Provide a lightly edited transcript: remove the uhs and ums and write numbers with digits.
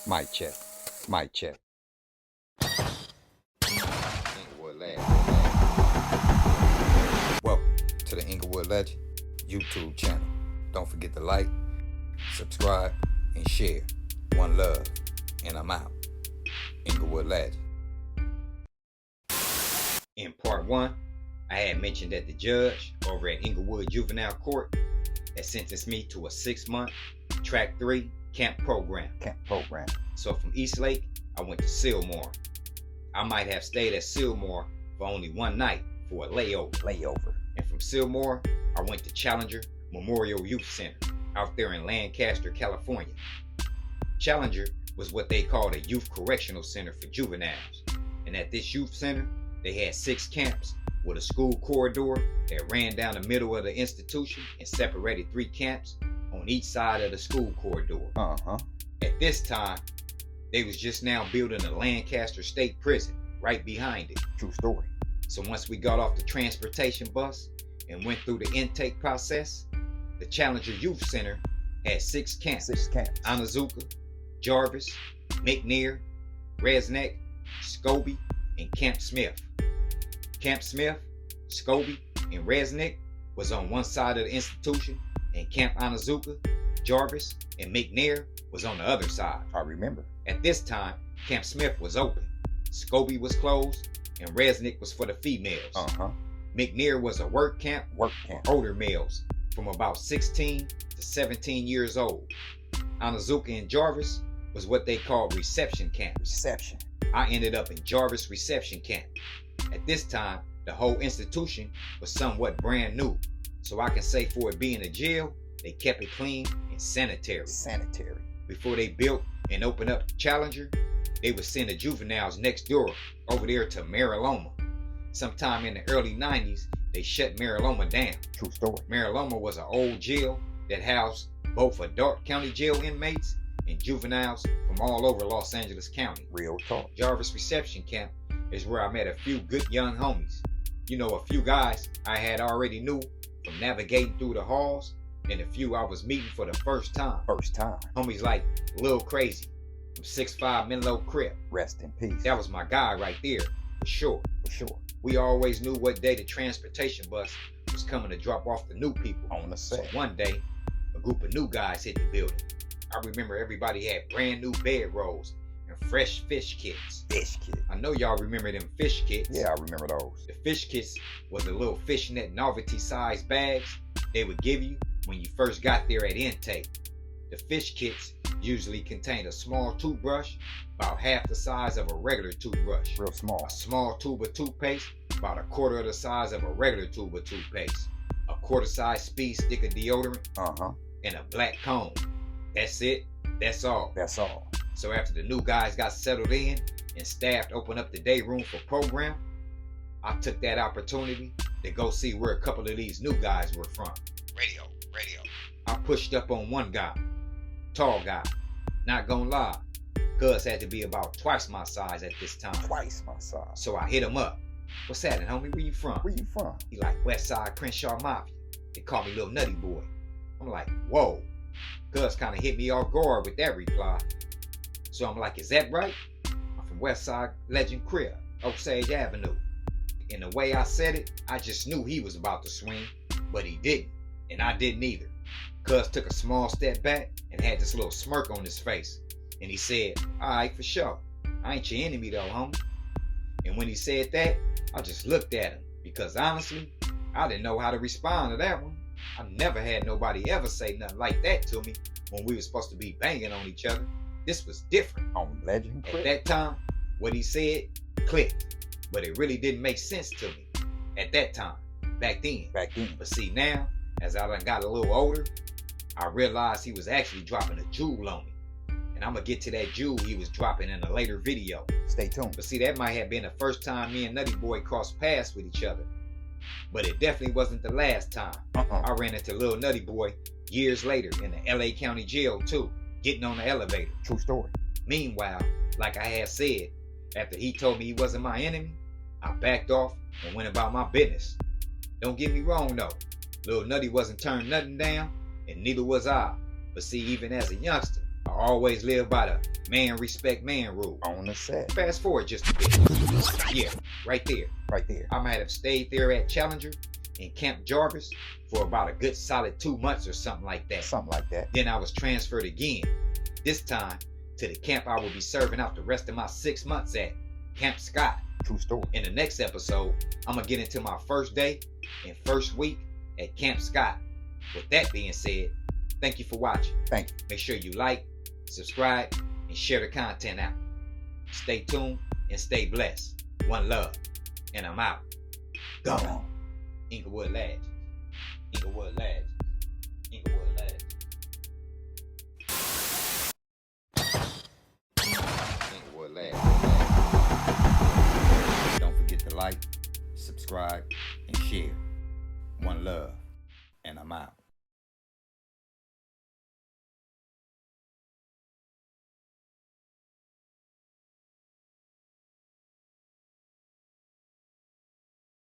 Mic check. Mic check. Inglewood Legends. Welcome to the Inglewood Legends YouTube channel. Don't forget to like, subscribe, and share. One love, and I'm out. Inglewood Legends. In part 1, I had mentioned that the judge over at Inglewood Juvenile Court had sentenced me to a 6-month Track 3 camp program. So from Eastlake, I went to Sylmore. I might have stayed at Sylmore for only one night for a layover. And from Sylmore, I went to Challenger Memorial Youth Center out there in Lancaster, California. Challenger was what they called a youth correctional center for juveniles. And at this youth center, they had 6 camps with a school corridor that ran down the middle of the institution and separated 3 camps on each side of the school corridor. At this time, they was just now building a Lancaster State Prison right behind it. True story. So once we got off the transportation bus and went through the intake process, the Challenger Youth Center had 6 camps. 6 camps. Anazuka, Jarvis, McNair, Resnick, Scobie, and Camp Smith. Camp Smith, Scobie, and Resnick was on one side of the institution, and Camp Anazuka, Jarvis, and McNair was on the other side. I remember. At this time, Camp Smith was open. Scobie was closed, and Resnick was for the females. McNair was a work camp for older males from about 16 to 17 years old. Anazuka and Jarvis was what they called reception camps. I ended up in Jarvis Reception Camp. At this time, the whole institution was somewhat brand new, so I can say for it being a jail, they kept it clean and sanitary. Before they built and opened up Challenger, they would send the juveniles next door over there to Mariloma. Sometime in the early 90s, they shut Mariloma down. True story. Mariloma was an old jail that housed both adult county jail inmates and juveniles from all over Los Angeles County. Real talk. Jarvis Reception Camp is where I met a few good young homies. You know, a few guys I had already knew from navigating through the halls, and a few I was meeting for the first time. Homies like Lil Crazy from 6'5" Menlo Crip. Rest in peace. That was my guy right there, for sure. We always knew what day the transportation bus was coming to drop off the new people On the set. So one day, a group of new guys hit the building. I remember everybody had brand new bedrolls and fresh fish kits. I know y'all remember them fish kits. Yeah, I remember those. The fish kits was the little fishnet novelty size bags they would give you when you first got there at intake. The fish kits usually contained a small toothbrush about half the size of a regular toothbrush. Real small. A small tube of toothpaste about a quarter of the size of a regular tube of toothpaste. A quarter size speed stick of deodorant. And a black comb. That's it. That's all. So after the new guys got settled in and staff opened up the day room for program, I took that opportunity to go see where a couple of these new guys were from. Radio. I pushed up on one guy, tall guy. Not gonna lie, cuz had to be about twice my size at this time. So I hit him up. What's happening, homie? Where you from? He like, West Side Crenshaw Mafia. They call me Little Nutty Boy. I'm like, whoa. Cuz kind of hit me off guard with that reply. So I'm like, is that right? I'm from West Side Legend Crib, Osage Avenue. And the way I said it, I just knew he was about to swing, but he didn't. And I didn't either. Cuz took a small step back and had this little smirk on his face. And he said, alright, for sure. I ain't your enemy though, homie. And when he said that, I just looked at him. Because honestly, I didn't know how to respond to that one. I never had nobody ever say nothing like that to me when we were supposed to be banging on each other. This was different. On Legend Crip. At that time, what he said clicked. But it really didn't make sense to me. At that time. Back then. But see now, as I done got a little older, I realized he was actually dropping a jewel on me. And I'm going to get to that jewel he was dropping in a later video. Stay tuned. But see, that might have been the first time me and Nutty Boy crossed paths with each other. But it definitely wasn't the last time. I ran into Lil Nutty Boy years later in the LA County Jail too, getting on the elevator. True story. Meanwhile, like I had said, after he told me he wasn't my enemy, I backed off and went about my business. Don't get me wrong though, Lil Nutty wasn't turning nothing down, and neither was I. But see, even as a youngster, I always live by the man respect man rule. On the set. Fast forward just a bit. Yeah, right there. Right there. I might have stayed there at Challenger in Camp Jarvis for about a good solid 2 months or something like that. Something like that. Then I was transferred again, this time to the camp I will be serving out the rest of my 6 months at, Camp Scott. True story. In the next episode, I'm going to get into my first day and first week at Camp Scott. With that being said, thank you for watching. Thank you. Make sure you like, subscribe, and share the content out. Stay tuned and stay blessed. One love. And I'm out. Gone. Inglewood Legends. Inglewood Legends. Inglewood Legends. Inglewood Legends. Don't forget to like, subscribe, and share. One love.